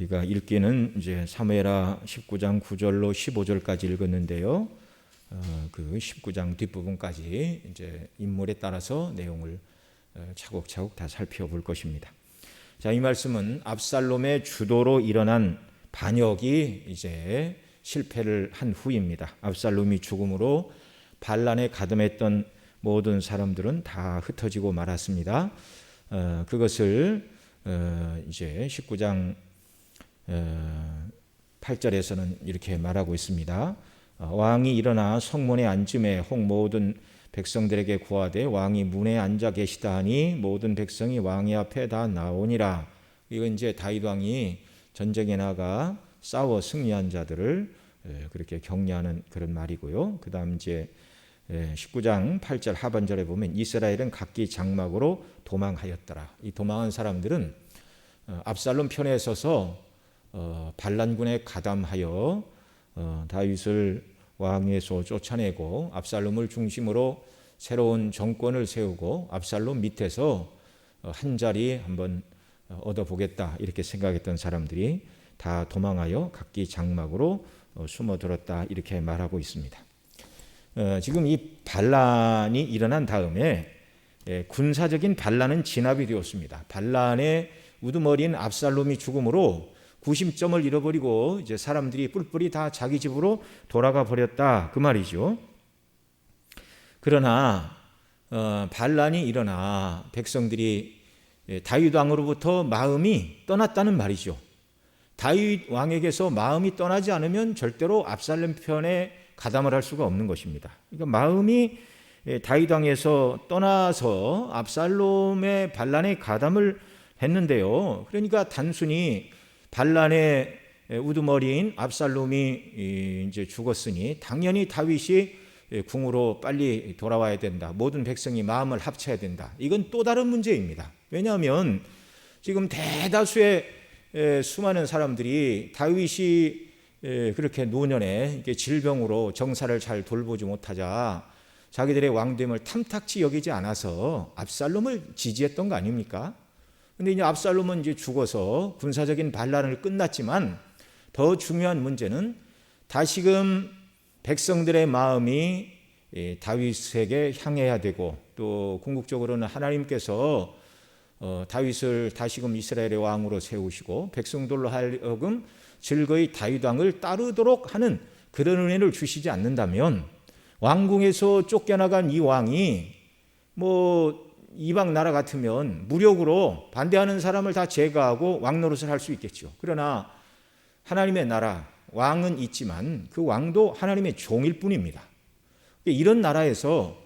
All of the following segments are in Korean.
우리가 읽기는 이제 사무엘하 19장 9절로 15절까지 읽었는데요. 그 19장 뒷부분까지 이제 인물에 따라서 내용을 차곡차곡 다 살펴볼 것입니다. 자, 이 말씀은 압살롬의 주도로 일어난 반역이 이제 실패를 한 후입니다. 압살롬이 죽음으로 반란에 가담했던 모든 사람들은 다 흩어지고 말았습니다. 그것을 이제 19장 8절에서는 이렇게 말하고 있습니다. 왕이 일어나 성문에 앉음에 혹 모든 백성들에게 구하되 왕이 문에 앉아 계시다 하니 모든 백성이 왕의 앞에 다 나오니라. 이건 이제 다윗 왕이 전쟁에 나가 싸워 승리한 자들을 그렇게 격려하는 그런 말이고요. 그다음 이제 19장 8절 하반절에 보면 이스라엘은 각기 장막으로 도망하였더라. 이 도망한 사람들은 압살롬 편에 서서 반란군에 가담하여 다윗을 왕에서 쫓아내고 압살롬을 중심으로 새로운 정권을 세우고 압살롬 밑에서 한 자리 한번 얻어보겠다 이렇게 생각했던 사람들이 다 도망하여 각기 장막으로 숨어들었다 이렇게 말하고 있습니다. 지금 이 반란이 일어난 다음에 군사적인 반란은 진압이 되었습니다. 반란의 우두머리인 압살롬이 죽음으로 구심점을 잃어버리고 이제 사람들이 뿔뿔이 다 자기 집으로 돌아가 버렸다 그 말이죠. 그러나 반란이 일어나 백성들이 다윗 왕으로부터 마음이 떠났다는 말이죠. 다윗 왕에게서 마음이 떠나지 않으면 절대로 압살롬 편에 가담을 할 수가 없는 것입니다. 그러니까 마음이 다윗 왕에서 떠나서 압살롬의 반란에 가담을 했는데요. 그러니까 단순히 반란의 우두머리인 압살롬이 이제 죽었으니 당연히 다윗이 궁으로 빨리 돌아와야 된다. 모든 백성이 마음을 합쳐야 된다. 이건 또 다른 문제입니다. 왜냐하면 지금 대다수의 수많은 사람들이 다윗이 그렇게 노년에 질병으로 정사를 잘 돌보지 못하자 자기들의 왕됨을 탐탁치 여기지 않아서 압살롬을 지지했던 거 아닙니까? 근데 이제 압살롬은 이제 죽어서 군사적인 반란을 끝났지만 더 중요한 문제는 다시금 백성들의 마음이 다윗에게 향해야 되고 또 궁극적으로는 하나님께서 다윗을 다시금 이스라엘의 왕으로 세우시고 백성들로 하여금 즐거이 다윗 왕을 따르도록 하는 그런 은혜를 주시지 않는다면 왕궁에서 쫓겨나간 이 왕이 이방 나라 같으면 무력으로 반대하는 사람을 다 제거하고 왕 노릇을 할 수 있겠죠. 그러나 하나님의 나라 왕은 있지만 그 왕도 하나님의 종일 뿐입니다. 이런 나라에서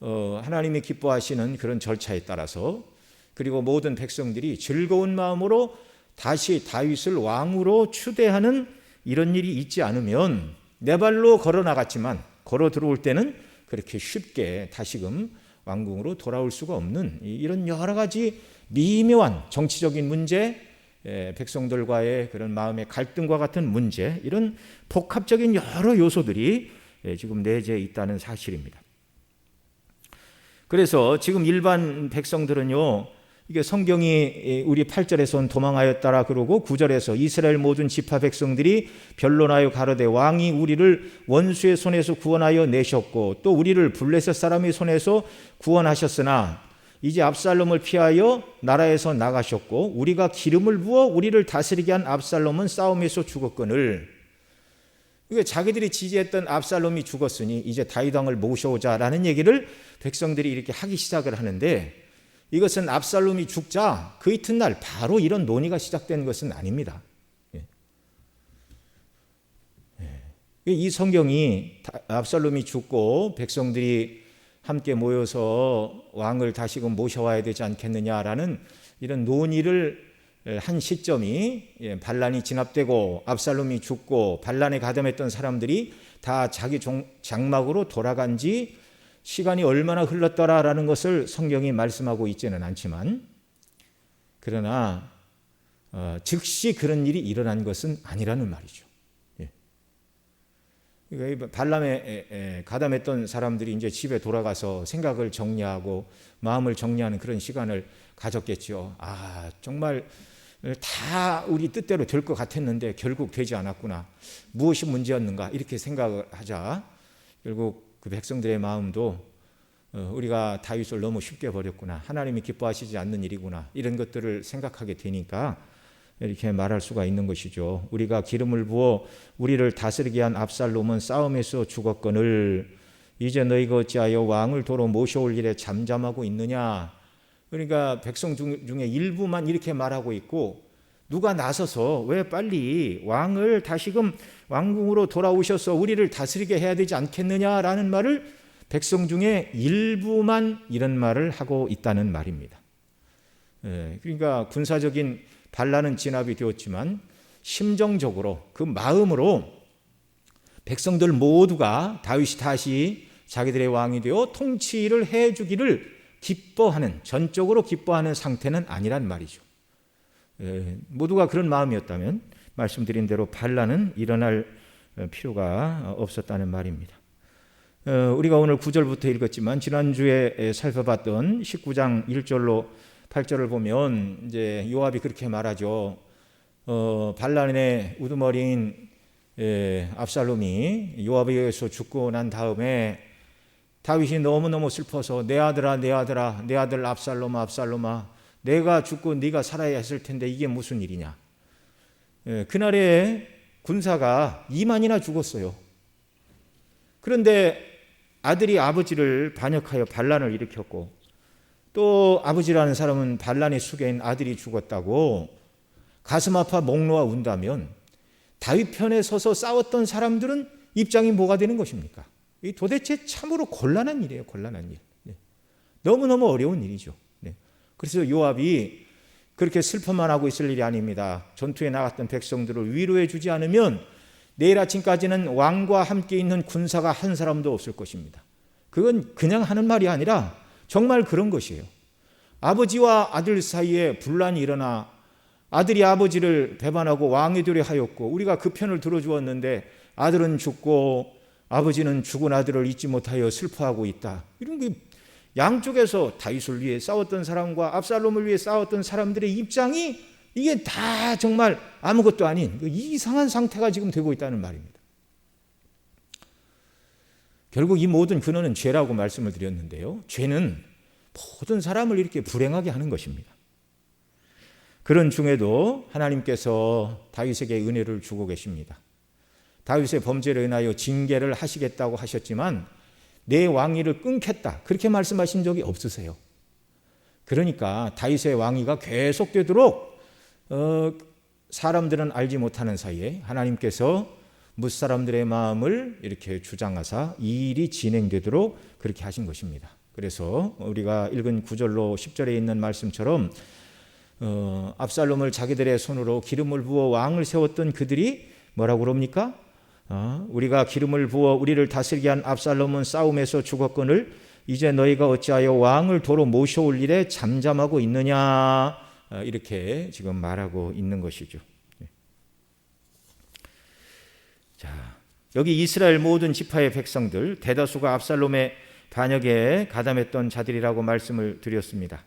하나님이 기뻐하시는 그런 절차에 따라서 그리고 모든 백성들이 즐거운 마음으로 다시 다윗을 왕으로 추대하는 이런 일이 있지 않으면 내 발로 걸어 나갔지만 걸어 들어올 때는 그렇게 쉽게 다시금 왕궁으로 돌아올 수가 없는 이런 여러 가지 미묘한 정치적인 문제, 백성들과의 그런 마음의 갈등과 같은 문제, 이런 복합적인 여러 요소들이 지금 내재해 있다는 사실입니다. 그래서 지금 일반 백성들은요, 이게 성경이 우리 8절에서는 도망하였다라 그러고 9절에서 이스라엘 모든 지파 백성들이 변론하여 가로되 왕이 우리를 원수의 손에서 구원하여 내셨고 또 우리를 블레셋 사람의 손에서 구원하셨으나 이제 압살롬을 피하여 나라에서 나가셨고 우리가 기름을 부어 우리를 다스리게 한 압살롬은 싸움에서 죽었거늘. 이게 자기들이 지지했던 압살롬이 죽었으니 이제 다윗 왕을 모셔오자라는 얘기를 백성들이 이렇게 하기 시작을 하는데 이것은 압살롬이 죽자 그 이튿날 바로 이런 논의가 시작된 것은 아닙니다. 이 성경이 압살롬이 죽고 백성들이 함께 모여서 왕을 다시금 모셔와야 되지 않겠느냐라는 이런 논의를 한 시점이 반란이 진압되고 압살롬이 죽고 반란에 가담했던 사람들이 다 자기 장막으로 돌아간 지 시간이 얼마나 흘렀더라라는 것을 성경이 말씀하고 있지는 않지만 그러나 즉시 그런 일이 일어난 것은 아니라는 말이죠. 그러니까 반란에 가담했던 사람들이 이제 집에 돌아가서 생각을 정리하고 마음을 정리하는 그런 시간을 가졌겠죠. 정말 다 우리 뜻대로 될 것 같았는데 결국 되지 않았구나. 무엇이 문제였는가 이렇게 생각을 하자 결국 그 백성들의 마음도 우리가 다윗을 너무 쉽게 버렸구나. 하나님이 기뻐하시지 않는 일이구나. 이런 것들을 생각하게 되니까 이렇게 말할 수가 있는 것이죠. 우리가 기름을 부어 우리를 다스리게 한 압살롬은 싸움에서 죽었거늘 이제 너희가 어찌하여 왕을 도로 모셔올 일에 잠잠하고 있느냐. 그러니까 백성 중에 일부만 이렇게 말하고 있고 누가 나서서 왜 빨리 왕을 다시금 왕궁으로 돌아오셔서 우리를 다스리게 해야 되지 않겠느냐라는 말을 백성 중에 일부만 이런 말을 하고 있다는 말입니다. 그러니까 군사적인 반란은 진압이 되었지만 심정적으로 그 마음으로 백성들 모두가 다윗이 다시 자기들의 왕이 되어 통치를 해주기를 기뻐하는, 전적으로 기뻐하는 상태는 아니란 말이죠. 모두가 그런 마음이었다면 말씀드린 대로 반란은 일어날 필요가 없었다는 말입니다. 우리가 오늘 9절부터 읽었지만 지난주에 살펴봤던 19장 1절로 8절을 보면 이제 요압이 그렇게 말하죠. 반란의 우두머리인 압살롬이 요압에 의해서 죽고 난 다음에 다윗이 너무너무 슬퍼서 내 아들아 내 아들아 내 아들 압살롬아 압살롬아 내가 죽고 네가 살아야 했을 텐데 이게 무슨 일이냐. 그날에 군사가 2만이나 죽었어요. 그런데 아들이 아버지를 반역하여 반란을 일으켰고 또 아버지라는 사람은 반란의 수괴인 아들이 죽었다고 가슴 아파 목 놓아 운다면 다윗 편에 서서 싸웠던 사람들은 입장이 뭐가 되는 것입니까? 이 도대체 참으로 곤란한 일이에요. 곤란한 일. 너무너무 어려운 일이죠. 그래서 요압이 그렇게 슬퍼만 하고 있을 일이 아닙니다. 전투에 나갔던 백성들을 위로해 주지 않으면 내일 아침까지는 왕과 함께 있는 군사가 한 사람도 없을 것입니다. 그건 그냥 하는 말이 아니라 정말 그런 것이에요. 아버지와 아들 사이에 분란이 일어나 아들이 아버지를 배반하고 왕이 되려 하였고 우리가 그 편을 들어주었는데 아들은 죽고 아버지는 죽은 아들을 잊지 못하여 슬퍼하고 있다. 이런 게 양쪽에서 다윗을 위해 싸웠던 사람과 압살롬을 위해 싸웠던 사람들의 입장이 이게 다 정말 아무것도 아닌 이상한 상태가 지금 되고 있다는 말입니다. 결국 이 모든 근원은 죄라고 말씀을 드렸는데요. 죄는 모든 사람을 이렇게 불행하게 하는 것입니다. 그런 중에도 하나님께서 다윗에게 은혜를 주고 계십니다. 다윗의 범죄를 인하여 징계를 하시겠다고 하셨지만 내 왕위를 끊겠다 그렇게 말씀하신 적이 없으세요. 그러니까 다윗의 왕위가 계속되도록 사람들은 알지 못하는 사이에 하나님께서 뭇사람들의 마음을 이렇게 주장하사 이 일이 진행되도록 그렇게 하신 것입니다. 그래서 우리가 읽은 9절로 10절에 있는 말씀처럼 압살롬을 자기들의 손으로 기름을 부어 왕을 세웠던 그들이 뭐라고 그럽니까? 우리가 기름을 부어 우리를 다스리게 한 압살롬은 싸움에서 죽었거늘 이제 너희가 어찌하여 왕을 도로 모셔올 일에 잠잠하고 있느냐 이렇게 지금 말하고 있는 것이죠. 자, 여기 이스라엘 모든 지파의 백성들 대다수가 압살롬의 반역에 가담했던 자들이라고 말씀을 드렸습니다.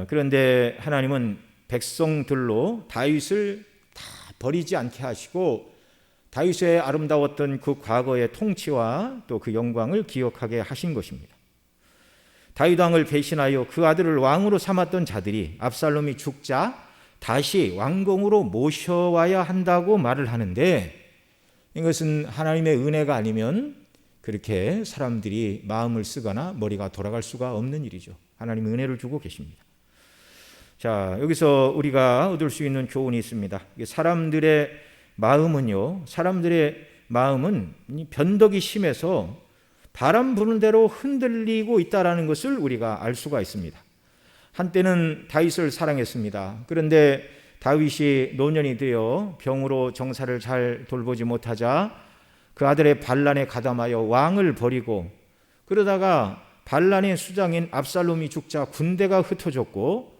그런데 하나님은 백성들로 다윗을 다 버리지 않게 하시고 다윗의 아름다웠던 그 과거의 통치와 또 그 영광을 기억하게 하신 것입니다. 다윗 왕을 배신하여 그 아들을 왕으로 삼았던 자들이 압살롬이 죽자 다시 왕궁으로 모셔와야 한다고 말을 하는데 이것은 하나님의 은혜가 아니면 그렇게 사람들이 마음을 쓰거나 머리가 돌아갈 수가 없는 일이죠. 하나님은 은혜를 주고 계십니다. 자, 여기서 우리가 얻을 수 있는 교훈이 있습니다. 사람들의 마음은요, 사람들의 마음은 변덕이 심해서 바람 부는 대로 흔들리고 있다는 것을 우리가 알 수가 있습니다. 한때는 다윗을 사랑했습니다. 그런데 다윗이 노년이 되어 병으로 정사를 잘 돌보지 못하자 그 아들의 반란에 가담하여 왕을 버리고 그러다가 반란의 수장인 압살롬이 죽자 군대가 흩어졌고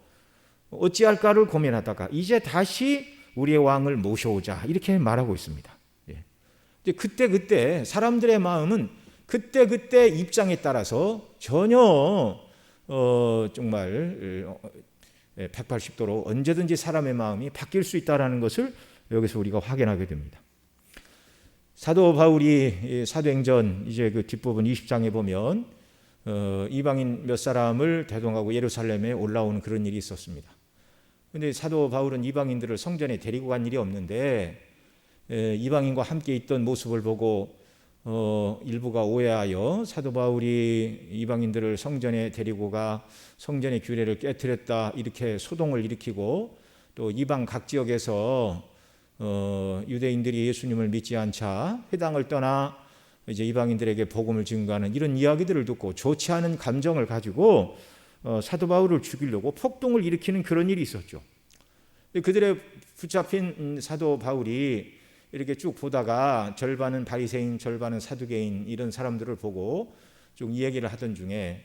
어찌할까를 고민하다가 이제 다시 우리의 왕을 모셔오자 이렇게 말하고 있습니다. 이제 그때 사람들의 마음은 그때 입장에 따라서 전혀 정말 180도로 언제든지 사람의 마음이 바뀔 수 있다는 것을 여기서 우리가 확인하게 됩니다. 사도 바울이 사도행전 이제 그 뒷부분 20장에 보면 이방인 몇 사람을 대동하고 예루살렘에 올라오는 그런 일이 있었습니다. 그런데 사도 바울은 이방인들을 성전에 데리고 간 일이 없는데 이방인과 함께 있던 모습을 보고 일부가 오해하여 사도 바울이 이방인들을 성전에 데리고 가 성전의 규례를 깨뜨렸다 이렇게 소동을 일으키고 또 이방 각 지역에서 유대인들이 예수님을 믿지 않자 회당을 떠나 이제 이방인들에게 복음을 증거하는 이런 이야기들을 듣고 좋지 않은 감정을 가지고 사도 바울을 죽이려고 폭동을 일으키는 그런 일이 있었죠. 그들의 붙잡힌 사도 바울이 이렇게 쭉 보다가 절반은 바리새인, 절반은 사두개인 이런 사람들을 보고 좀 이야기를 하던 중에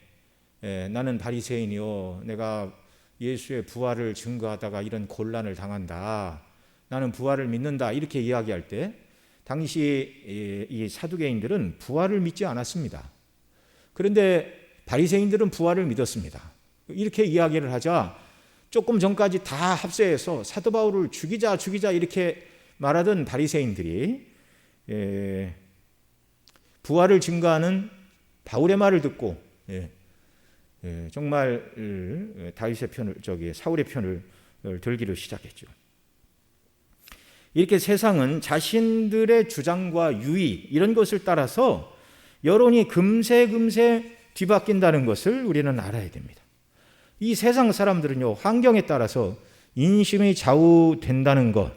나는 바리새인이요, 내가 예수의 부활을 증거하다가 이런 곤란을 당한다. 나는 부활을 믿는다. 이렇게 이야기할 때 당시 이 사두개인들은 부활을 믿지 않았습니다. 그런데 바리새인들은 부활을 믿었습니다. 이렇게 이야기를 하자 조금 전까지 다 합세해서 사도 바울을 죽이자 이렇게 말하던 바리새인들이 부활을 증거하는 바울의 말을 듣고 정말 다윗의 편을 사울의 편을 들기를 시작했죠. 이렇게 세상은 자신들의 주장과 유의 이런 것을 따라서 여론이 금세 뒤바뀐다는 것을 우리는 알아야 됩니다. 이 세상 사람들은요, 환경에 따라서 인심이 좌우된다는 것,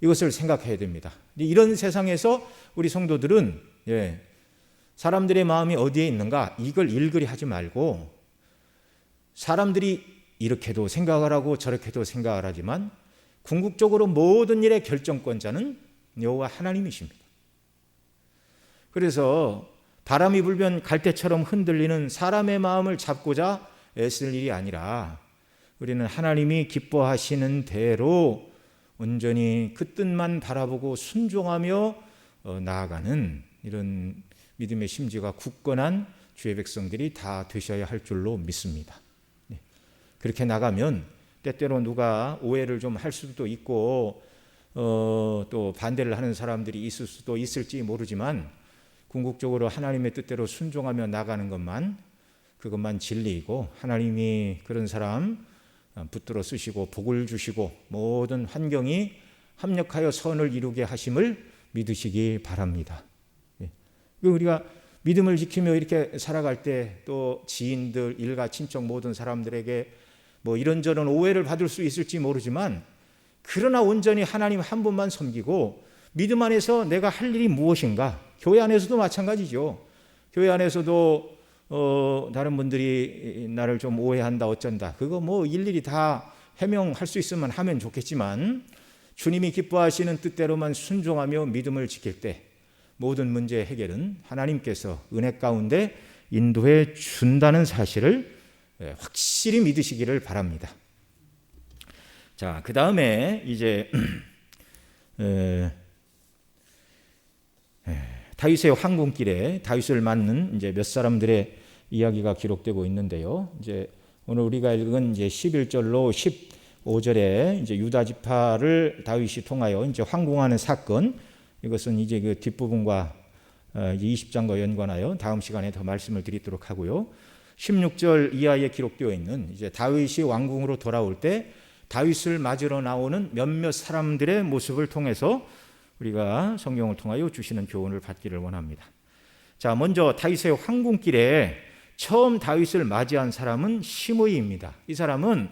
이것을 생각해야 됩니다. 이런 세상에서 우리 성도들은 사람들의 마음이 어디에 있는가 이걸 일그리 하지 말고 사람들이 이렇게도 생각을 하고 저렇게도 생각을 하지만 궁극적으로 모든 일의 결정권자는 여호와 하나님이십니다. 그래서 바람이 불면 갈대처럼 흔들리는 사람의 마음을 잡고자 애쓸 일이 아니라 우리는 하나님이 기뻐하시는 대로 온전히 그 뜻만 바라보고 순종하며 나아가는 이런 믿음의 심지가 굳건한 주의 백성들이 다 되셔야 할 줄로 믿습니다. 그렇게 나가면 때때로 누가 오해를 좀 할 수도 있고 또 반대를 하는 사람들이 있을 수도 있을지 모르지만 궁극적으로 하나님의 뜻대로 순종하며 나가는 그것만 진리이고 하나님이 그런 사람 붙들어 쓰시고 복을 주시고 모든 환경이 합력하여 선을 이루게 하심을 믿으시기 바랍니다. 우리가 믿음을 지키며 이렇게 살아갈 때 또 지인들, 일가, 친척 모든 사람들에게 뭐 이런저런 오해를 받을 수 있을지 모르지만 그러나 온전히 하나님 한 분만 섬기고 믿음 안에서 내가 할 일이 무엇인가, 교회 안에서도 마찬가지죠. 교회 안에서도 다른 분들이 나를 좀 오해한다 어쩐다 그거 뭐 일일이 다 해명할 수 있으면 하면 좋겠지만 주님이 기뻐하시는 뜻대로만 순종하며 믿음을 지킬 때 모든 문제의 해결은 하나님께서 은혜 가운데 인도해 준다는 사실을 확실히 믿으시기를 바랍니다. 자, 그 다음에 이제 다윗의 황궁길에 다윗을 맞는 이제 몇 사람들의 이야기가 기록되고 있는데요. 이제 오늘 우리가 읽은 이제 11절로 15절에 이제 유다 지파를 다윗이 통하여 이제 황궁하는 사건, 이것은 이제 그 뒷부분과 이제 20장과 연관하여 다음 시간에 더 말씀을 드리도록 하고요. 16절 이하에 기록되어 있는 이제 다윗이 왕궁으로 돌아올 때 다윗을 맞으러 나오는 몇몇 사람들의 모습을 통해서 우리가 성경을 통하여 주시는 교훈을 받기를 원합니다. 자, 먼저 다윗의 황궁길에 처음 다윗을 맞이한 사람은 시므이입니다. 이 사람은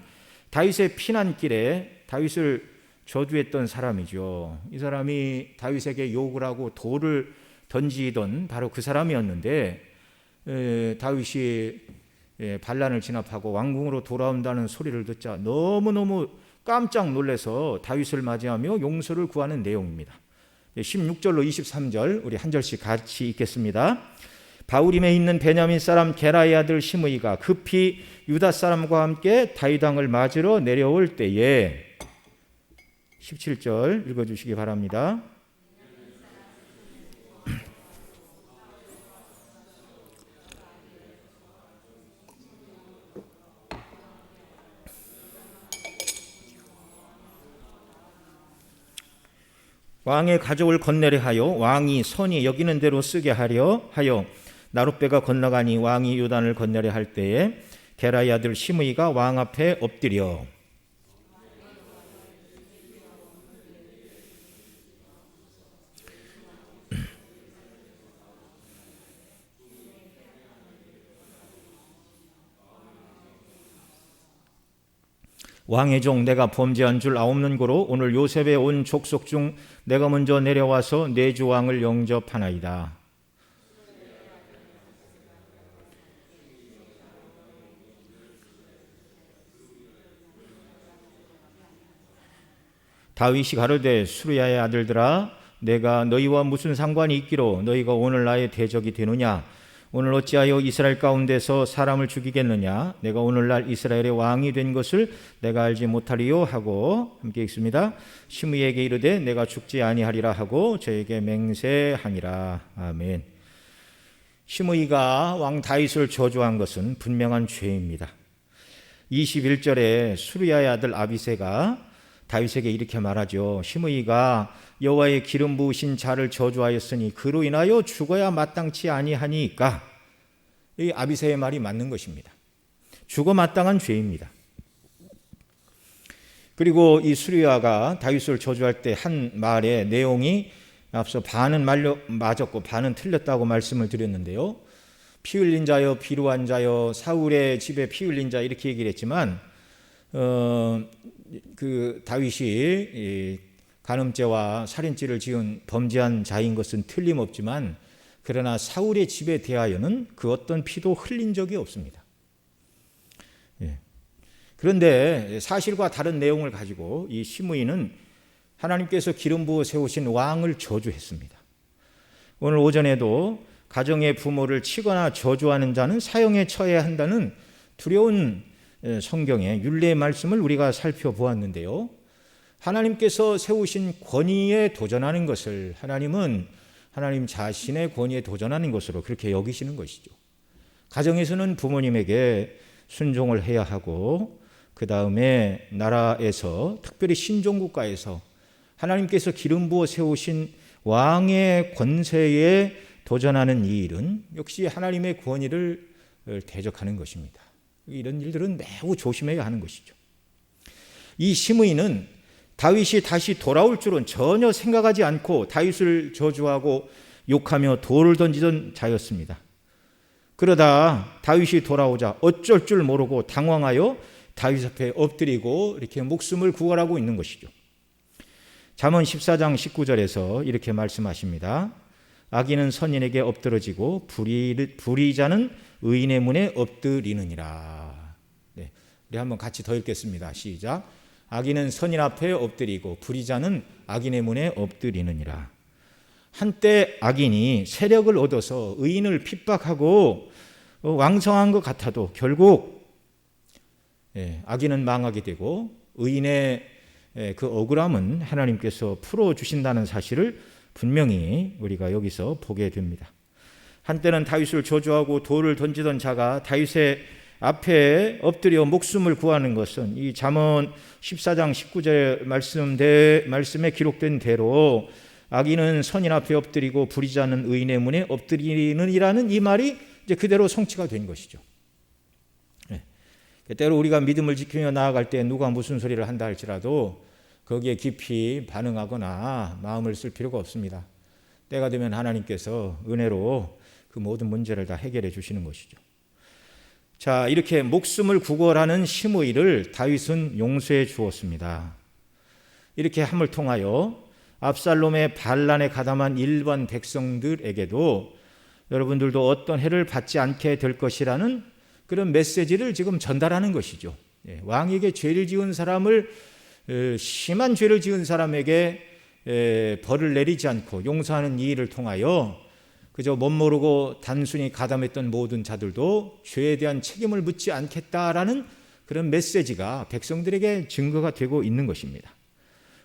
다윗의 피난길에 다윗을 저주했던 사람이죠. 이 사람이 다윗에게 욕을 하고 돌을 던지던 바로 그 사람이었는데 다윗이 반란을 진압하고 왕궁으로 돌아온다는 소리를 듣자 너무너무 깜짝 놀라서 다윗을 맞이하며 용서를 구하는 내용입니다. 16절로 23절 우리 한 절씩 같이 읽겠습니다. 바후림에 있는 베냐민 사람 게라의 아들 시므이가 급히 유다 사람과 함께 다윗 왕을 맞으러 내려올 때에 17절 읽어주시기 바랍니다. 왕의 가족을 건네려 하여 왕이 선히 여기는 대로 쓰게 하려 하여 나룻배가 건너가니 왕이 요단을 건너려 할 때에 게라의 아들 시므이가 왕 앞에 엎드려 왕의 종 내가 범죄한 줄 아옵는 고로 오늘 요셉의 온 족속 중 내가 먼저 내려와서 내 주 왕을 영접하나이다. 다윗이 가로되 수르야의 아들들아 내가 너희와 무슨 상관이 있기로 너희가 오늘 나의 대적이 되느냐. 오늘 어찌하여 이스라엘 가운데서 사람을 죽이겠느냐. 내가 오늘날 이스라엘의 왕이 된 것을 내가 알지 못하리요 하고 함께 읽습니다. 시므이에게 이르되 내가 죽지 아니하리라 하고 저에게 맹세하니라. 아멘. 시므이가 왕 다윗을 저주한 것은 분명한 죄입니다. 21절에 수르야의 아들 아비새가 다윗에게 이렇게 말하죠. 시므이가 여호와의 기름 부으신 자를 저주하였으니 그로 인하여 죽어야 마땅치 아니하니까. 이 아비새의 말이 맞는 것입니다. 죽어 마땅한 죄입니다. 그리고 이 수르야가 다윗을 저주할 때 한 말의 내용이 앞서 반은 맞았고 반은 틀렸다고 말씀을 드렸는데요. 피 흘린 자여 비루한 자여 사울의 집에 피 흘린 자 이렇게 얘기를 했지만 그 다윗이 간음죄와 살인죄를 지은 범죄한 자인 것은 틀림없지만 그러나 사울의 집에 대하여는 그 어떤 피도 흘린 적이 없습니다. 그런데 사실과 다른 내용을 가지고 이 시므이는 하나님께서 기름 부어 세우신 왕을 저주했습니다. 오늘 오전에도 가정의 부모를 치거나 저주하는 자는 사형에 처해야 한다는 두려운 성경의 율례의 말씀을 우리가 살펴보았는데요. 하나님께서 세우신 권위에 도전하는 것을 하나님은 하나님 자신의 권위에 도전하는 것으로 그렇게 여기시는 것이죠. 가정에서는 부모님에게 순종을 해야 하고 그 다음에 나라에서 특별히 신종국가에서 하나님께서 기름 부어 세우신 왕의 권세에 도전하는 이 일은 역시 하나님의 권위를 대적하는 것입니다. 이런 일들은 매우 조심해야 하는 것이죠. 이 시므이는 다윗이 다시 돌아올 줄은 전혀 생각하지 않고 다윗을 저주하고 욕하며 돌을 던지던 자였습니다. 그러다 다윗이 돌아오자 어쩔 줄 모르고 당황하여 다윗 앞에 엎드리고 이렇게 목숨을 구걸하고 있는 것이죠. 잠언 14장 19절에서 이렇게 말씀하십니다. 악인은 선인에게 엎드러지고 불의자는 의인의 문에 엎드리느니라. 네, 우리 한번 같이 더 읽겠습니다. 시작. 악인은 선인 앞에 엎드리고 불의자는 악인의 문에 엎드리느니라. 한때 악인이 세력을 얻어서 의인을 핍박하고 왕성한 것 같아도 결국 악인은 망하게 되고 의인의 그 억울함은 하나님께서 풀어주신다는 사실을 분명히 우리가 여기서 보게 됩니다. 한때는 다윗을 저주하고 돌을 던지던 자가 다윗의 앞에 엎드려 목숨을 구하는 것은 이 잠언 14장 19절 말씀에 기록된 대로 악인은 선인 앞에 엎드리고 불의자는 의인의 문에 엎드리느니라는 이 말이 이제 그대로 성취가 된 것이죠. 때로 우리가 믿음을 지키며 나아갈 때 누가 무슨 소리를 한다 할지라도 거기에 깊이 반응하거나 마음을 쓸 필요가 없습니다. 때가 되면 하나님께서 은혜로 그 모든 문제를 다 해결해 주시는 것이죠. 자, 이렇게 목숨을 구걸하는 시므이를 다윗은 용서해 주었습니다. 이렇게 함을 통하여 압살롬의 반란에 가담한 일반 백성들에게도 여러분들도 어떤 해를 받지 않게 될 것이라는 그런 메시지를 지금 전달하는 것이죠. 왕에게 죄를 지은 사람을 심한 죄를 지은 사람에게 벌을 내리지 않고 용서하는 이 일을 통하여 그저 멋모르고 단순히 가담했던 모든 자들도 죄에 대한 책임을 묻지 않겠다라는 그런 메시지가 백성들에게 증거가 되고 있는 것입니다.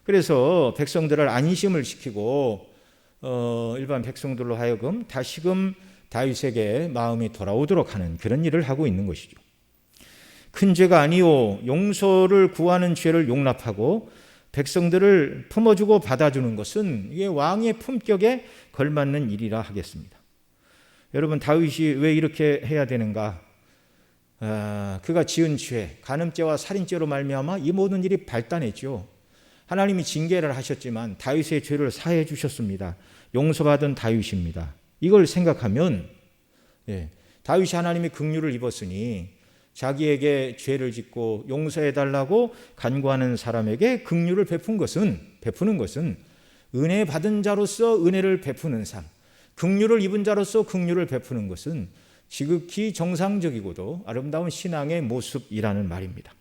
그래서 백성들을 안심을 시키고 일반 백성들로 하여금 다시금 다윗에게 마음이 돌아오도록 하는 그런 일을 하고 있는 것이죠. 큰 죄가 아니요 용서를 구하는 죄를 용납하고 백성들을 품어주고 받아주는 것은 이게 왕의 품격에 걸맞는 일이라 하겠습니다. 여러분, 다윗이 왜 이렇게 해야 되는가? 그가 지은 죄, 간음죄와 살인죄로 말미암아 이 모든 일이 발단했죠. 하나님이 징계를 하셨지만 다윗의 죄를 사해 주셨습니다. 용서받은 다윗입니다. 이걸 생각하면 다윗이 하나님의 긍휼을 입었으니 자기에게 죄를 짓고 용서해달라고 간구하는 사람에게 긍휼을 베푸는 것은 은혜 받은 자로서 은혜를 베푸는 삶, 긍휼을 입은 자로서 긍휼을 베푸는 것은 지극히 정상적이고도 아름다운 신앙의 모습이라는 말입니다.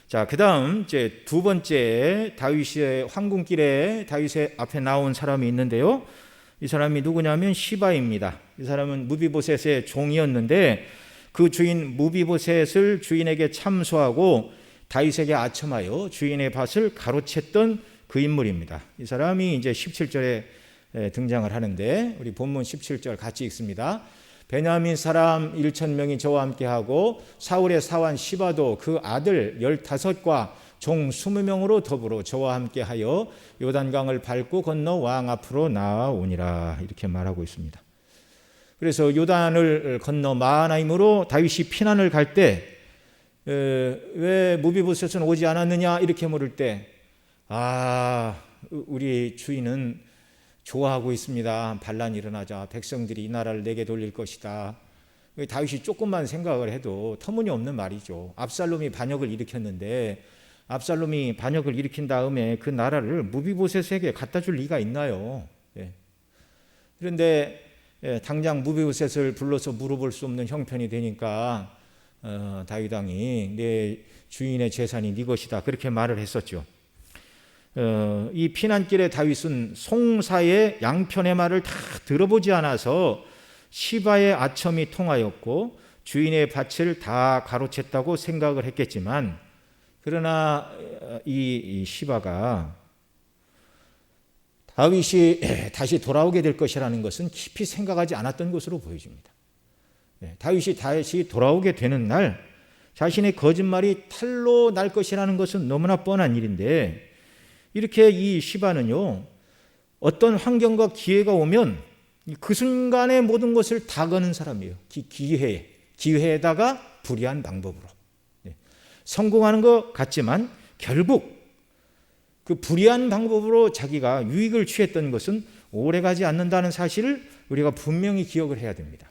자, 그 다음 이제 두 번째 다윗의 황궁길에 다윗의 앞에 나온 사람이 있는데요. 이 사람이 누구냐면 시바입니다. 이 사람은 무비보셋의 종이었는데 그 주인 무비보셋을 주인에게 참소하고 다윗에게 아첨하여 주인의 밭을 가로챘던 그 인물입니다. 이 사람이 이제 17절에 등장을 하는데 우리 본문 17절 같이 읽습니다. 베냐민 사람 1,000명이 저와 함께하고 사울의 사환 시바도 그 아들 15과 종 20명으로 더불어 저와 함께하여 요단강을 밟고 건너 왕 앞으로 나아오니라 이렇게 말하고 있습니다. 그래서 요단을 건너 마하나임으로 다윗이 피난을 갈 때 왜 무비보셋은 오지 않았느냐 이렇게 물을 때 우리 주인은 좋아하고 있습니다. 반란이 일어나자 백성들이 이 나라를 내게 돌릴 것이다. 다윗이 조금만 생각을 해도 터무니없는 말이죠. 압살롬이 반역을 일으켰는데 압살롬이 반역을 일으킨 다음에 그 나라를 무비보셋에게 갖다 줄 리가 있나요? 그런데 당장 무비보셋을 불러서 물어볼 수 없는 형편이 되니까 다윗 왕이 내 주인의 재산이 네 것이다 그렇게 말을 했었죠. 이 피난길에 다윗은 송사의 양편의 말을 다 들어보지 않아서 시바의 아첨이 통하였고 주인의 밭을 다 가로챘다고 생각을 했겠지만 그러나 이 시바가 다윗이 다시 돌아오게 될 것이라는 것은 깊이 생각하지 않았던 것으로 보여집니다. 다윗이 다시 돌아오게 되는 날 자신의 거짓말이 탈로 날 것이라는 것은 너무나 뻔한 일인데 이렇게 이 시바는요 어떤 환경과 기회가 오면 그 순간에 모든 것을 다 거는 사람이에요. 기회에다가 불의한 방법으로 성공하는 것 같지만 결국 그 불의한 방법으로 자기가 유익을 취했던 것은 오래가지 않는다는 사실을 우리가 분명히 기억을 해야 됩니다.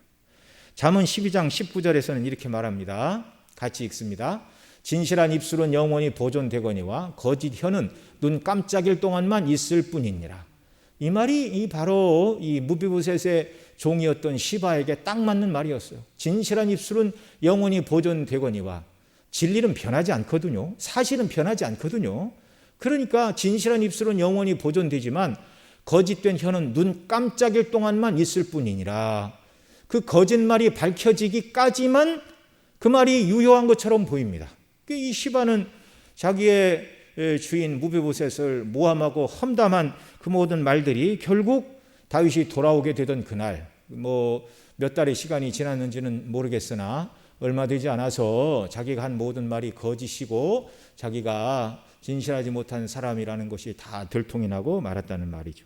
잠언 12장 19절에서는 이렇게 말합니다. 같이 읽습니다. 진실한 입술은 영원히 보존되거니와 거짓 혀는 눈 깜짝일 동안만 있을 뿐이니라. 이 말이 바로 이 무비보셋의 종이었던 시바에게 딱 맞는 말이었어요. 진실한 입술은 영원히 보존되거니와 진리는 변하지 않거든요. 사실은 변하지 않거든요. 그러니까 진실한 입술은 영원히 보존되지만 거짓된 혀는 눈 깜짝일 동안만 있을 뿐이니라. 그 거짓말이 밝혀지기까지만 그 말이 유효한 것처럼 보입니다. 이 시바는 자기의 주인 무비보셋을 모함하고 험담한 그 모든 말들이 결국 다윗이 돌아오게 되던 그날 몇 달의 시간이 지났는지는 모르겠으나 얼마 되지 않아서 자기가 한 모든 말이 거짓이고 자기가 진실하지 못한 사람이라는 것이 다 들통이 나고 말았다는 말이죠.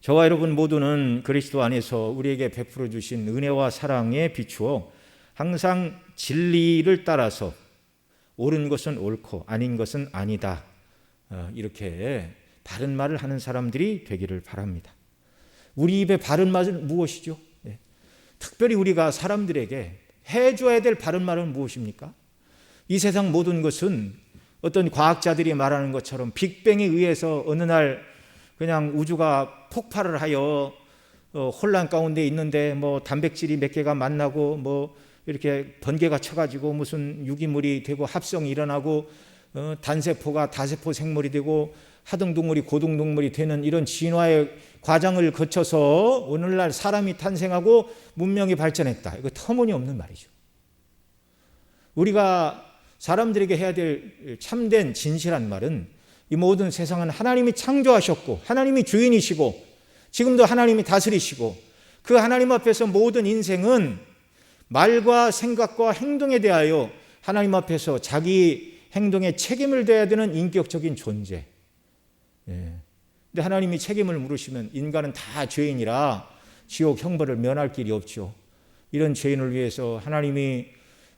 저와 여러분 모두는 그리스도 안에서 우리에게 베풀어 주신 은혜와 사랑에 비추어 항상 진리를 따라서 옳은 것은 옳고 아닌 것은 아니다 이렇게 바른 말을 하는 사람들이 되기를 바랍니다. 우리 입에 바른 말은 무엇이죠? 특별히 우리가 사람들에게 해줘야 될 바른 말은 무엇입니까? 이 세상 모든 것은 어떤 과학자들이 말하는 것처럼 빅뱅에 의해서 어느 날 그냥 우주가 폭발을 하여 혼란 가운데 있는데 단백질이 몇 개가 만나고 이렇게 번개가 쳐가지고 무슨 유기물이 되고 합성이 일어나고 단세포가 다세포 생물이 되고 하등동물이 고등동물이 되는 이런 진화의 과정을 거쳐서 오늘날 사람이 탄생하고 문명이 발전했다. 이거 터무니없는 말이죠. 우리가 사람들에게 해야 될 참된 진실한 말은 이 모든 세상은 하나님이 창조하셨고 하나님이 주인이시고 지금도 하나님이 다스리시고 그 하나님 앞에서 모든 인생은 말과 생각과 행동에 대하여 하나님 앞에서 자기 행동에 책임을 져야 되는 인격적인 존재. 예. 근데 하나님이 책임을 물으시면 인간은 다 죄인이라 지옥 형벌을 면할 길이 없죠. 이런 죄인을 위해서 하나님이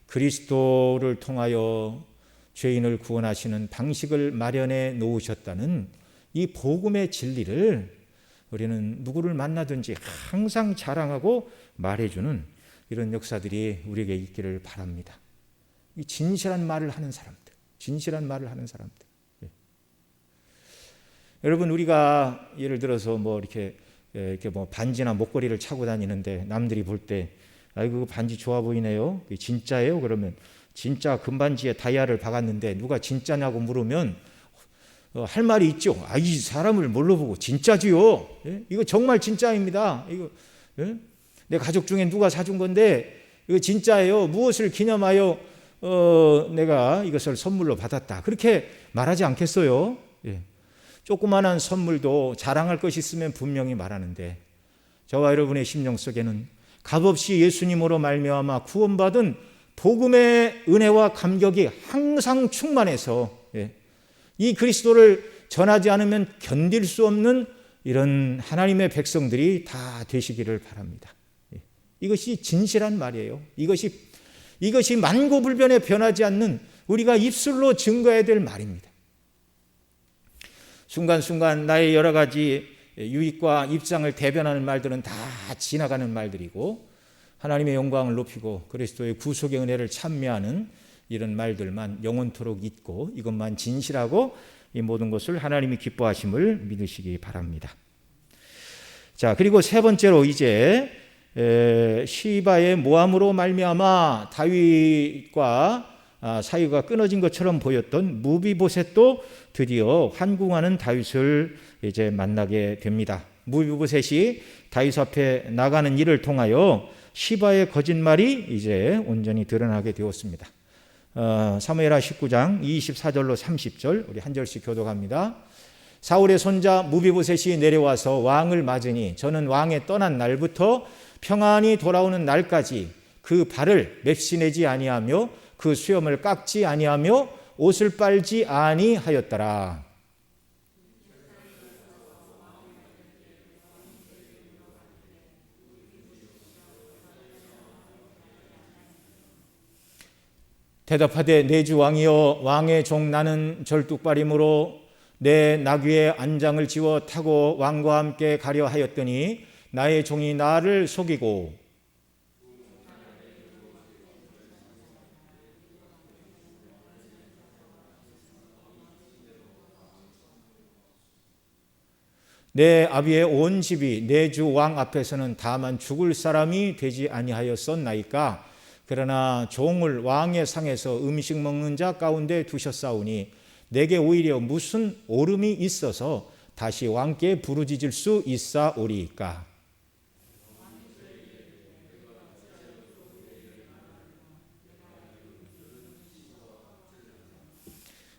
그리스도를 통하여 죄인을 구원하시는 방식을 마련해 놓으셨다는 이 복음의 진리를 우리는 누구를 만나든지 항상 자랑하고 말해주는 이런 역사들이 우리에게 있기를 바랍니다. 이 진실한 말을 하는 사람들, 진실한 말을 하는 사람들. 예. 여러분, 우리가 예를 들어서 뭐 이렇게 뭐 반지나 목걸이를 차고 다니는데 남들이 볼 때 아이고 그 반지 좋아 보이네요. 진짜예요? 그러면 진짜 금반지에 다이아를 박았는데 누가 진짜냐고 물으면 할 말이 있죠. 아, 이 사람을 뭘로 보고 진짜지요. 예? 이거 정말 진짜입니다. 이거 예? 내 가족 중에 누가 사준 건데 이거 진짜예요. 무엇을 기념하여 내가 이것을 선물로 받았다. 그렇게 말하지 않겠어요? 예. 조그마한 선물도 자랑할 것이 있으면 분명히 말하는데 저와 여러분의 심령 속에는 값없이 예수님으로 말미암아 구원받은 복음의 은혜와 감격이 항상 충만해서 이 그리스도를 전하지 않으면 견딜 수 없는 이런 하나님의 백성들이 다 되시기를 바랍니다. 이것이 진실한 말이에요. 이것이 만고불변에 변하지 않는 우리가 입술로 증거해야 될 말입니다. 순간순간 나의 여러 가지 유익과 입장을 대변하는 말들은 다 지나가는 말들이고 하나님의 영광을 높이고 그리스도의 구속의 은혜를 찬미하는 이런 말들만 영원토록 있고 이것만 진실하고 이 모든 것을 하나님이 기뻐하심을 믿으시기 바랍니다. 자, 그리고 세 번째로 이제 시바의 모함으로 말미암아 다윗과 사이가 끊어진 것처럼 보였던 무비보셋도 드디어 환궁하는 다윗을 이제 만나게 됩니다. 무비보셋이 다윗 앞에 나가는 일을 통하여 시바의 거짓말이 이제 온전히 드러나게 되었습니다. 사무엘하 19장 24절로 30절 우리 한 절씩 교독합니다. 사울의 손자 무비보셋이 내려와서 왕을 맞으니 저는 왕에 떠난 날부터 평안히 돌아오는 날까지 그 발을 맵시내지 아니하며 그 수염을 깎지 아니하며 옷을 빨지 아니하였더라. 대답하되 내 주 왕이여 왕의 종 나는 절뚝발임으로 내 나귀의 안장을 지워 타고 왕과 함께 가려 하였더니 나의 종이 나를 속이고 내 아비의 온 집이 내 주 왕 앞에서는 다만 죽을 사람이 되지 아니하였었나이까. 그러나 종을 왕의 상에서 음식 먹는 자 가운데 두셨사오니 내게 오히려 무슨 오름이 있어서 다시 왕께 부르짖을 수 있사오리이까.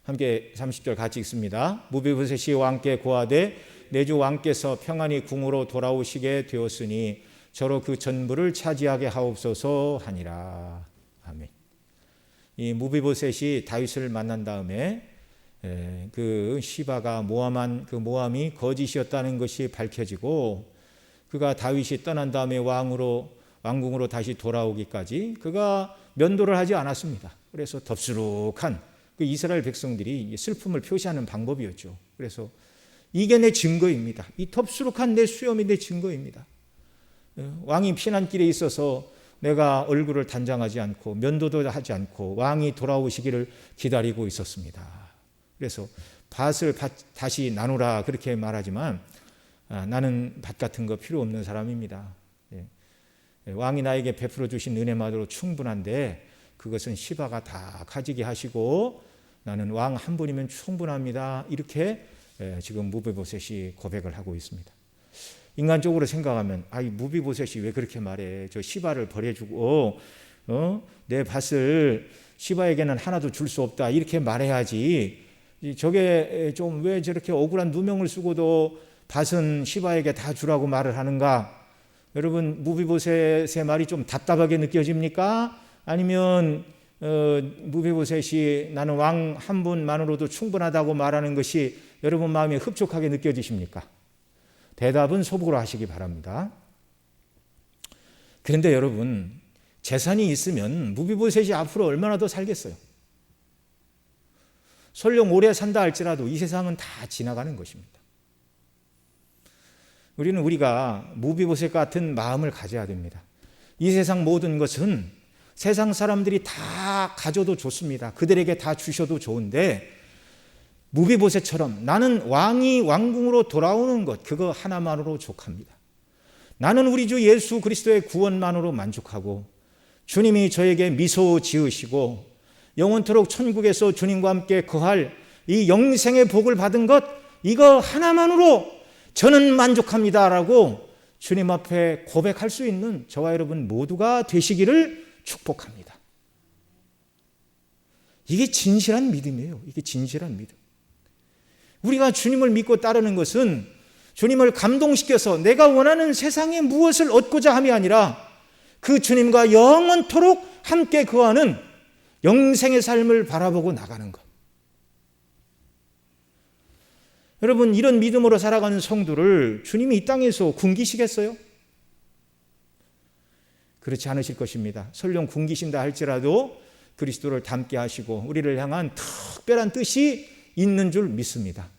함께 30절 같이 읽습니다. 무비보셋이 왕께 고하되 내 주 왕께서 평안히 궁으로 돌아오시게 되었으니 저로 그 전부를 차지하게 하옵소서 하니라. 아멘. 이 무비보셋이 다윗을 만난 다음에 그 시바가 모함한 그 모함이 거짓이었다는 것이 밝혀지고 그가 다윗이 떠난 다음에 왕궁으로 다시 돌아오기까지 그가 면도를 하지 않았습니다. 그래서 덥수룩한 그 이스라엘 백성들이 슬픔을 표시하는 방법이었죠. 그래서 이게 내 증거입니다. 이 덥수룩한 내 수염이 내 증거입니다. 왕이 피난길에 있어서 내가 얼굴을 단장하지 않고 면도도 하지 않고 왕이 돌아오시기를 기다리고 있었습니다. 그래서 밭을 다시 나누라 그렇게 말하지만 나는 밭 같은 거 필요 없는 사람입니다. 왕이 나에게 베풀어 주신 은혜만으로 충분한데 그것은 시바가 다 가지게 하시고 나는 왕 한 분이면 충분합니다. 이렇게 지금 무비보셋이 고백을 하고 있습니다. 인간적으로 생각하면 이 무비보셋이 왜 그렇게 말해? 저 시바를 버려주고 내 밭을 시바에게는 하나도 줄 수 없다 이렇게 말해야지. 저게 좀 왜 저렇게 억울한 누명을 쓰고도 밭은 시바에게 다 주라고 말을 하는가? 여러분 무비보셋의 말이 좀 답답하게 느껴집니까? 아니면 무비보셋이 나는 왕 한 분만으로도 충분하다고 말하는 것이 여러분 마음에 흡족하게 느껴지십니까? 대답은 소복으로 하시기 바랍니다. 그런데 여러분, 재산이 있으면 무비보셋이 앞으로 얼마나 더 살겠어요? 설령 오래 산다 할지라도 이 세상은 다 지나가는 것입니다. 우리가 무비보셋 같은 마음을 가져야 됩니다. 이 세상 모든 것은 세상 사람들이 다 가져도 좋습니다. 그들에게 다 주셔도 좋은데 무비보셋처럼 나는 왕이 왕궁으로 돌아오는 것, 그거 하나만으로 족합니다. 나는 우리 주 예수 그리스도의 구원만으로 만족하고 주님이 저에게 미소 지으시고 영원토록 천국에서 주님과 함께 거할 이 영생의 복을 받은 것, 이거 하나만으로 저는 만족합니다라고 주님 앞에 고백할 수 있는 저와 여러분 모두가 되시기를 축복합니다. 이게 진실한 믿음이에요. 이게 진실한 믿음. 우리가 주님을 믿고 따르는 것은 주님을 감동시켜서 내가 원하는 세상에 무엇을 얻고자 함이 아니라 그 주님과 영원토록 함께 거하는 영생의 삶을 바라보고 나가는 것. 여러분, 이런 믿음으로 살아가는 성도를 주님이 이 땅에서 굶기시겠어요? 그렇지 않으실 것입니다. 설령 굶기신다 할지라도 그리스도를 닮게 하시고 우리를 향한 특별한 뜻이 있는 줄 믿습니다.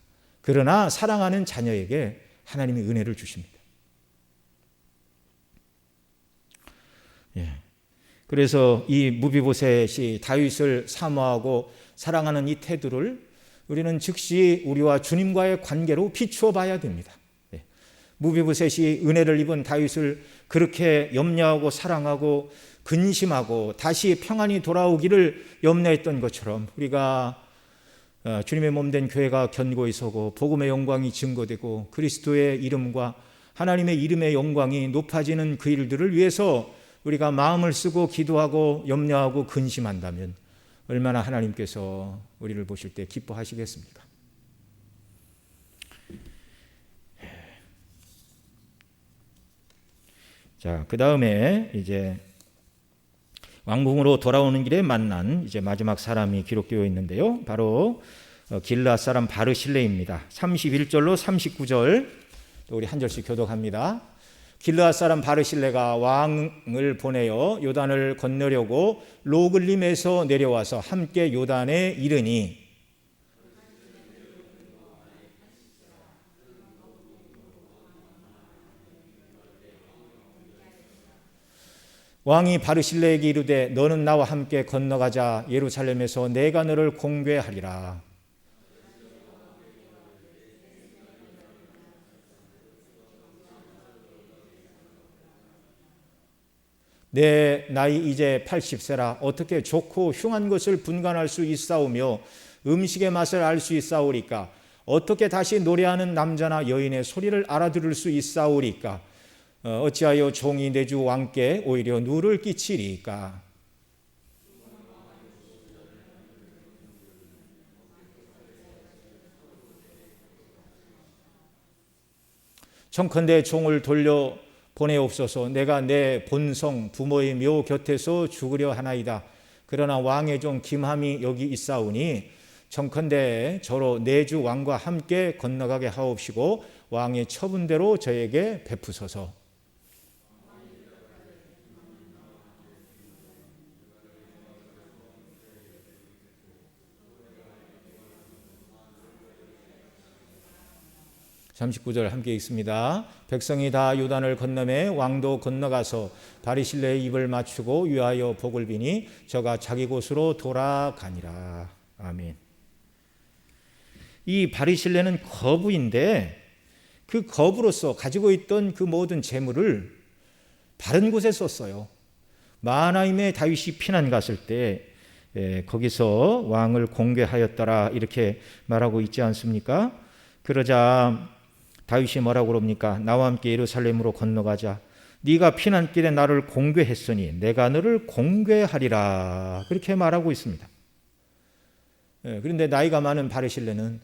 그러나 사랑하는 자녀에게 하나님이 은혜를 주십니다. 그래서 이 무비보셋이 다윗을 사모하고 사랑하는 이 태도를 우리는 즉시 우리와 주님과의 관계로 비추어 봐야 됩니다. 무비보셋이 은혜를 입은 다윗을 그렇게 염려하고 사랑하고 근심하고 다시 평안히 돌아오기를 염려했던 것처럼 우리가 주님의 몸된 교회가 견고히 서고 복음의 영광이 증거되고 그리스도의 이름과 하나님의 이름의 영광이 높아지는 그 일들을 위해서 우리가 마음을 쓰고 기도하고 염려하고 근심한다면 얼마나 하나님께서 우리를 보실 때 기뻐하시겠습니까? 자, 그 다음에 이제 왕궁으로 돌아오는 길에 만난 이제 마지막 사람이 기록되어 있는데요. 바로 길르앗 사람 바르실레입니다. 31절로 39절 또 우리 한 절씩 교독합니다. 길르앗 사람 바르실레가 왕을 보내어 요단을 건너려고 로글림에서 내려와서 함께 요단에 이르니 왕이 바르실레에게 이르되 너는 나와 함께 건너가자. 예루살렘에서 내가 너를 공궤하리라. 내 나이 이제 80세라 어떻게 좋고 흉한 것을 분간할 수 있사오며 음식의 맛을 알 수 있사오리까? 어떻게 다시 노래하는 남자나 여인의 소리를 알아들을 수 있사오리까? 어찌하여 종이 내 주 왕께 오히려 누를 끼치리까? 청컨대 종을 돌려 보내옵소서. 내가 내 본성 부모의 묘 곁에서 죽으려 하나이다. 그러나 왕의 종 김함이 여기 있사오니 청컨대 저로 내 주 왕과 함께 건너가게 하옵시고 왕의 처분대로 저에게 베푸소서. 39절 함께 읽습니다. 백성이 다 요단을 건너매 왕도 건너가서 바리실레의 입을 맞추고 위하여 복을 비니 저가 자기 곳으로 돌아가니라. 아멘. 이 바리실레는 거부인데 그 거부로서 가지고 있던 그 모든 재물을 바른 곳에 썼어요. 마하나임에 다윗이 피난 갔을 때 거기서 왕을 공궤하였더라 이렇게 말하고 있지 않습니까? 그러자 다윗이 뭐라고 그럽니까? 나와 함께 예루살렘으로 건너가자. 네가 피난길에 나를 공궤했으니 내가 너를 공궤하리라. 그렇게 말하고 있습니다. 그런데 나이가 많은 바르실레는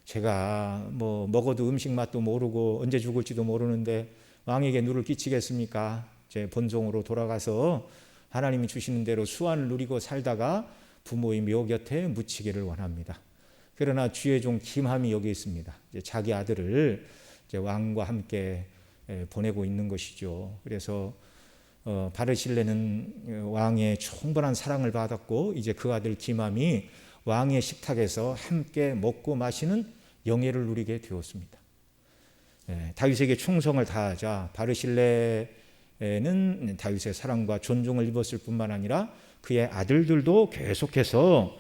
제가 먹어도 음식 맛도 모르고 언제 죽을지도 모르는데 왕에게 누를 끼치겠습니까? 제 본종으로 돌아가서 하나님이 주시는 대로 수완을 누리고 살다가 부모의 묘 곁에 묻히기를 원합니다. 그러나 주의 종 김함이 여기 있습니다. 이제 자기 아들을 이제 왕과 함께 보내고 있는 것이죠. 그래서 바르실레는 왕의 충분한 사랑을 받았고 이제 그 아들 김함이 왕의 식탁에서 함께 먹고 마시는 영예를 누리게 되었습니다. 다윗에게 충성을 다하자 바르실레는 다윗의 사랑과 존중을 입었을 뿐만 아니라 그의 아들들도 계속해서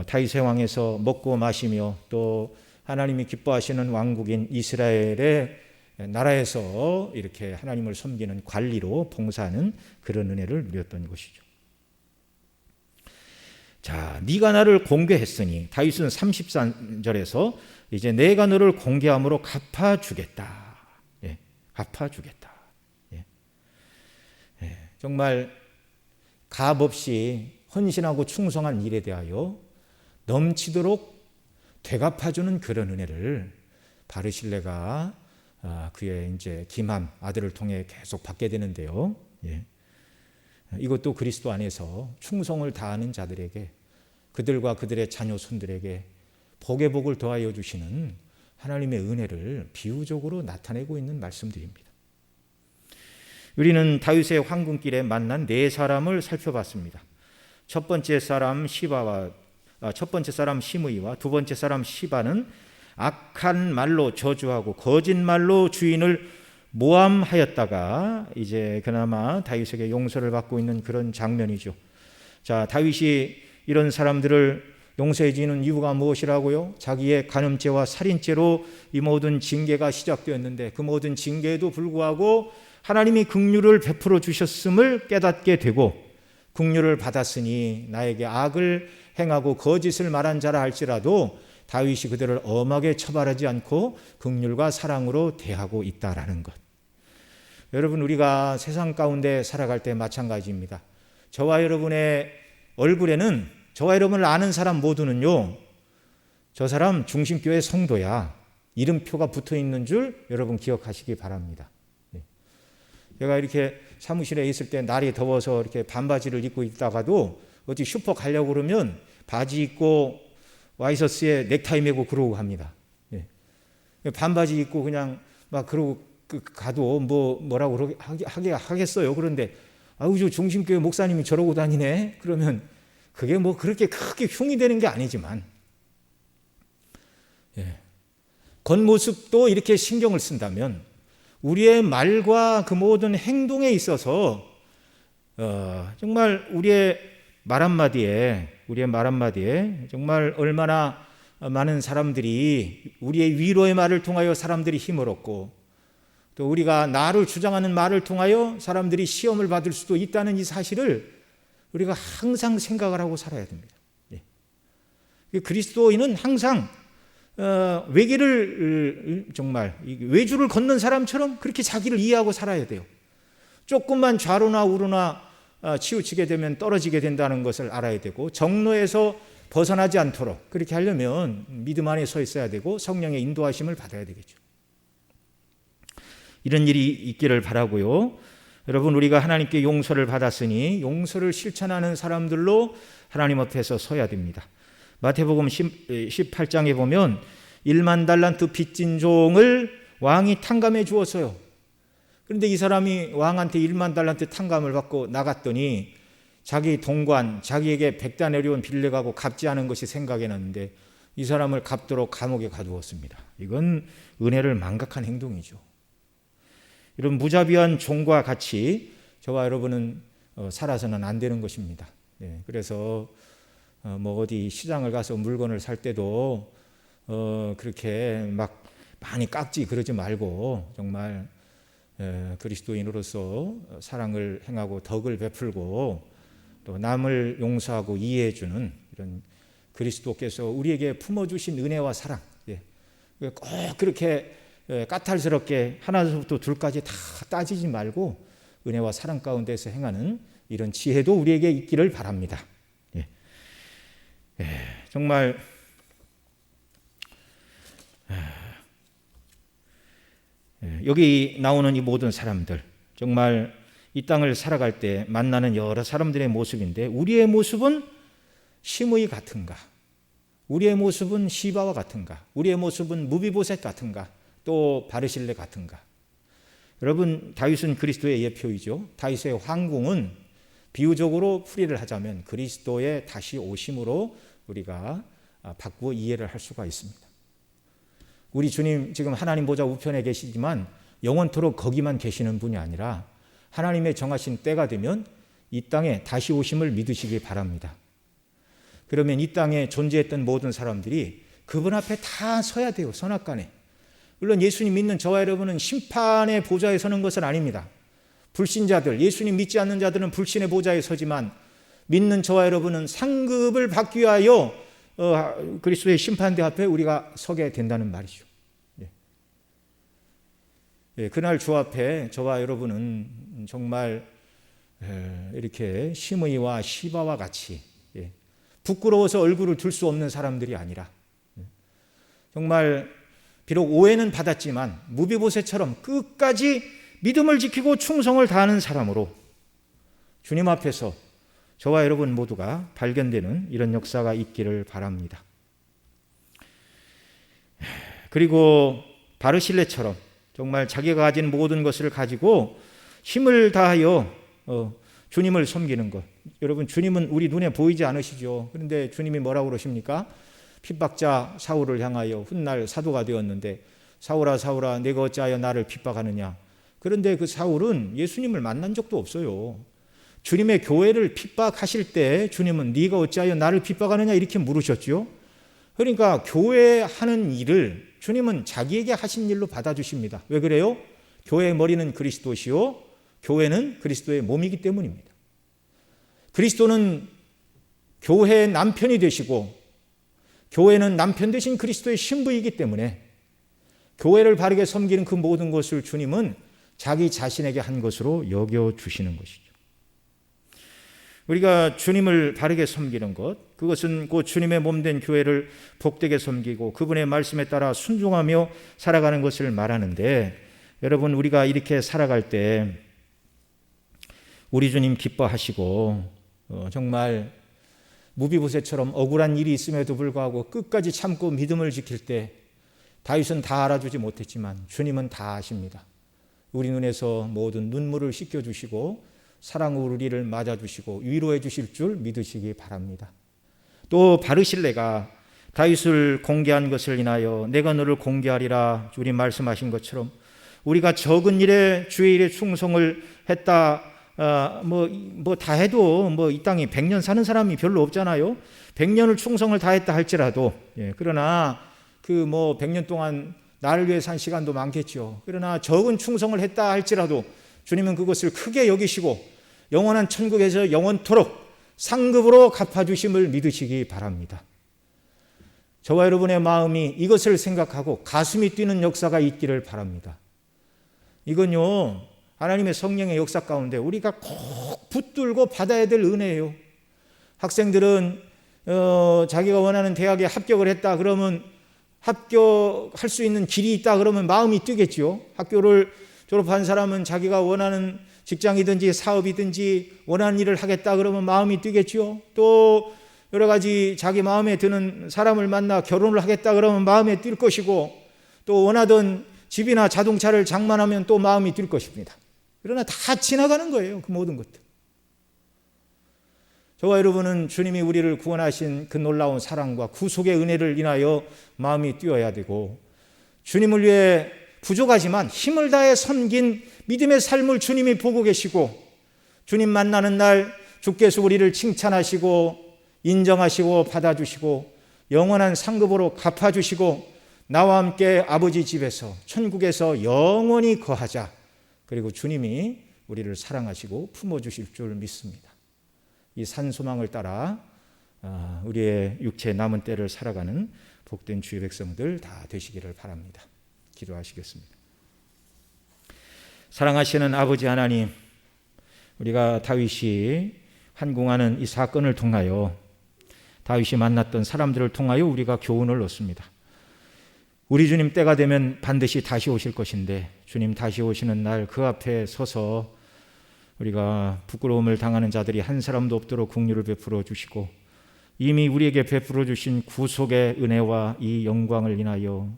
다윗의 왕에서 먹고 마시며 또 하나님이 기뻐하시는 왕국인 이스라엘의 나라에서 이렇게 하나님을 섬기는 관리로 봉사하는 그런 은혜를 누렸던 것이죠. 자, 네가 나를 공개했으니 다윗은 33절에서 이제 내가 너를 공개함으로 갚아주겠다. 예, 갚아주겠다. 예. 예, 정말 값없이 헌신하고 충성한 일에 대하여 넘치도록 되갚아주는 그런 은혜를 바르실레가 그의 이제 김함 아들을 통해 계속 받게 되는데요. 예. 이것도 그리스도 안에서 충성을 다하는 자들에게 그들과 그들의 자녀 손들에게 복의 복을 더하여 주시는 하나님의 은혜를 비유적으로 나타내고 있는 말씀들입니다. 우리는 다윗의 황금길에 만난 네 사람을 살펴봤습니다. 첫 번째 사람 시므이와 두 번째 사람 시바는 악한 말로 저주하고 거짓말로 주인을 모함하였다가 이제 그나마 다윗에게 용서를 받고 있는 그런 장면이죠. 자, 다윗이 이런 사람들을 용서해 주는 이유가 무엇이라고요? 자기의 간음죄와 살인죄로 이 모든 징계가 시작되었는데 그 모든 징계에도 불구하고 하나님이 긍휼을 베풀어 주셨음을 깨닫게 되고 긍휼을 받았으니 나에게 악을 행하고 거짓을 말한 자라 할지라도 다윗이 그들을 엄하게 처벌하지 않고 긍휼과 사랑으로 대하고 있다라는 것. 여러분, 우리가 세상 가운데 살아갈 때 마찬가지입니다. 저와 여러분의 얼굴에는 저와 여러분을 아는 사람 모두는요, 저 사람 중심교회 성도야 이름표가 붙어 있는 줄 여러분 기억하시기 바랍니다. 제가 이렇게 사무실에 있을 때 날이 더워서 이렇게 반바지를 입고 있다가도 어디 슈퍼 가려고 그러면 바지 입고 와이셔츠에 넥타이 메고 그러고 갑니다. 반바지 입고 그냥 막 그러고 가도 뭐라고 하겠어요. 그런데 아우 저 중심교회 목사님이 저러고 다니네. 그러면 그게 뭐 그렇게 크게 흉이 되는 게 아니지만 겉모습도 이렇게 신경을 쓴다면 우리의 말과 그 모든 행동에 있어서 정말 우리의 말 한마디에 정말 얼마나 많은 사람들이 우리의 위로의 말을 통하여 사람들이 힘을 얻고 또 우리가 나를 주장하는 말을 통하여 사람들이 시험을 받을 수도 있다는 이 사실을 우리가 항상 생각을 하고 살아야 됩니다. 그리스도인은 항상 외길을 정말 외주를 걷는 사람처럼 그렇게 자기를 이해하고 살아야 돼요. 조금만 좌로나 우로나 치우치게 되면 떨어지게 된다는 것을 알아야 되고 정로에서 벗어나지 않도록 그렇게 하려면 믿음 안에 서 있어야 되고 성령의 인도하심을 받아야 되겠죠. 이런 일이 있기를 바라고요. 여러분, 우리가 하나님께 용서를 받았으니 용서를 실천하는 사람들로 하나님 앞에서 서야 됩니다. 마태복음 18장에 보면 1만 달란트 빚진 종을 왕이 탕감해 주었어요. 그런데 이 사람이 왕한테 1만 달란트 탕감을 받고 나갔더니 자기 동관, 자기에게 100다네리온 빌려가고 갚지 않은 것이 생각이 났는데 이 사람을 갚도록 감옥에 가두었습니다. 이건 은혜를 망각한 행동이죠. 이런 무자비한 종과 같이 저와 여러분은 살아서는 안 되는 것입니다. 그래서 어디 시장을 가서 물건을 살 때도 그렇게 막 많이 깎지 그러지 말고 정말 그리스도인으로서 사랑을 행하고 덕을 베풀고 또 남을 용서하고 이해해 주는 이런 그리스도께서 우리에게 품어주신 은혜와 사랑, 꼭 그렇게 까탈스럽게 하나부터 둘까지 다 따지지 말고 은혜와 사랑 가운데서 행하는 이런 지혜도 우리에게 있기를 바랍니다. 정말 여기 나오는 이 모든 사람들 정말 이 땅을 살아갈 때 만나는 여러 사람들의 모습인데 우리의 모습은 시므이 같은가? 우리의 모습은 시바와 같은가? 우리의 모습은 무비보셋 같은가? 또 바르실레 같은가? 여러분, 다윗은 그리스도의 예표이죠. 다윗의 황궁은 비유적으로 풀이를 하자면 그리스도의 다시 오심으로 우리가 바꾸어 이해를 할 수가 있습니다. 우리 주님 지금 하나님 보좌 우편에 계시지만 영원토록 거기만 계시는 분이 아니라 하나님의 정하신 때가 되면 이 땅에 다시 오심을 믿으시기 바랍니다. 그러면 이 땅에 존재했던 모든 사람들이 그분 앞에 다 서야 돼요. 선악간에. 물론 예수님 믿는 저와 여러분은 심판의 보좌에 서는 것은 아닙니다. 불신자들, 예수님 믿지 않는 자들은 불신의 보좌에 서지만 믿는 저와 여러분은 상급을 받기 위하여 그리스도의 심판대 앞에 우리가 서게 된다는 말이죠. 그날 주 앞에 저와 여러분은 정말 이렇게 시므이와 시바와 같이 부끄러워서 얼굴을 들 수 없는 사람들이 아니라 정말 비록 오해는 받았지만 무비보셋처럼 끝까지 믿음을 지키고 충성을 다하는 사람으로 주님 앞에서 저와 여러분 모두가 발견되는 이런 역사가 있기를 바랍니다. 그리고 바르실레처럼 정말 자기가 가진 모든 것을 가지고 힘을 다하여 주님을 섬기는 것. 여러분, 주님은 우리 눈에 보이지 않으시죠. 그런데 주님이 뭐라고 그러십니까? 핍박자 사울을 향하여 훗날 사도가 되었는데 사울아 사울아 내가 어찌하여 나를 핍박하느냐. 그런데 그 사울은 예수님을 만난 적도 없어요. 주님의 교회를 핍박하실 때 주님은 네가 어찌하여 나를 핍박하느냐 이렇게 물으셨죠. 그러니까 교회 하는 일을 주님은 자기에게 하신 일로 받아주십니다. 왜 그래요? 교회의 머리는 그리스도시요 교회는 그리스도의 몸이기 때문입니다. 그리스도는 교회의 남편이 되시고 교회는 남편 되신 그리스도의 신부이기 때문에 교회를 바르게 섬기는 그 모든 것을 주님은 자기 자신에게 한 것으로 여겨주시는 것이죠. 우리가 주님을 바르게 섬기는 것, 그것은 곧 주님의 몸된 교회를 복되게 섬기고 그분의 말씀에 따라 순종하며 살아가는 것을 말하는데, 여러분, 우리가 이렇게 살아갈 때 우리 주님 기뻐하시고 정말 무비보셋처럼 억울한 일이 있음에도 불구하고 끝까지 참고 믿음을 지킬 때 다윗은 다 알아주지 못했지만 주님은 다 아십니다. 우리 눈에서 모든 눈물을 씻겨주시고 사랑으로 우리를 맞아주시고 위로해 주실 줄 믿으시기 바랍니다. 또 바르실레가 다윗을 공개한 것을 인하여 내가 너를 공개하리라 우리 말씀하신 것처럼 우리가 적은 일에 주의 일에 충성을 했다, 다 해도 이 땅에 100년 사는 사람이 별로 없잖아요. 100년을 충성을 다했다 할지라도, 그러나 100년 동안 나를 위해 산 시간도 많겠죠. 그러나 적은 충성을 했다 할지라도 주님은 그것을 크게 여기시고 영원한 천국에서 영원토록 상급으로 갚아주심을 믿으시기 바랍니다. 저와 여러분의 마음이 이것을 생각하고 가슴이 뛰는 역사가 있기를 바랍니다. 이건요, 하나님의 성령의 역사 가운데 우리가 꼭 붙들고 받아야 될 은혜예요. 학생들은 자기가 원하는 대학에 합격을 했다 그러면 합격할 수 있는 길이 있다 그러면 마음이 뛰겠죠. 학교를 졸업한 사람은 자기가 원하는 직장이든지 사업이든지 원하는 일을 하겠다 그러면 마음이 뛰겠죠. 또 여러 가지 자기 마음에 드는 사람을 만나 결혼을 하겠다 그러면 마음에 뛸 것이고, 또 원하던 집이나 자동차를 장만하면 또 마음이 뛸 것입니다. 그러나 다 지나가는 거예요. 그 모든 것들. 저와 여러분은 주님이 우리를 구원하신 그 놀라운 사랑과 구속의 은혜를 인하여 마음이 뛰어야 되고, 주님을 위해 부족하지만 힘을 다해 섬긴 믿음의 삶을 주님이 보고 계시고, 주님 만나는 날 주께서 우리를 칭찬하시고 인정하시고 받아주시고 영원한 상급으로 갚아주시고 나와 함께 아버지 집에서 천국에서 영원히 거하자. 그리고 주님이 우리를 사랑하시고 품어주실 줄 믿습니다. 이 산소망을 따라 우리의 육체의 남은 때를 살아가는 복된 주의 백성들 다 되시기를 바랍니다. 기도하시겠습니다. 사랑하시는 아버지 하나님, 우리가 다윗이 환궁하는 이 사건을 통하여 다윗이 만났던 사람들을 통하여 우리가 교훈을 얻습니다. 우리 주님 때가 되면 반드시 다시 오실 것인데 주님 다시 오시는 날 그 앞에 서서 우리가 부끄러움을 당하는 자들이 한 사람도 없도록 긍휼을 베풀어 주시고 이미 우리에게 베풀어 주신 구속의 은혜와 이 영광을 인하여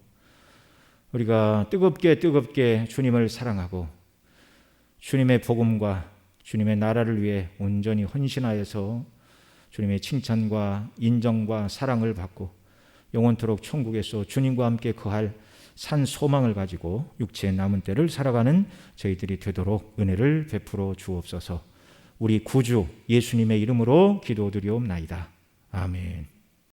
우리가 뜨겁게 주님을 사랑하고 주님의 복음과 주님의 나라를 위해 온전히 헌신하여서 주님의 칭찬과 인정과 사랑을 받고 영원토록 천국에서 주님과 함께 거할 산 소망을 가지고 육체의 남은 때를 살아가는 저희들이 되도록 은혜를 베풀어 주옵소서. 우리 구주 예수님의 이름으로 기도드리옵나이다. 아멘.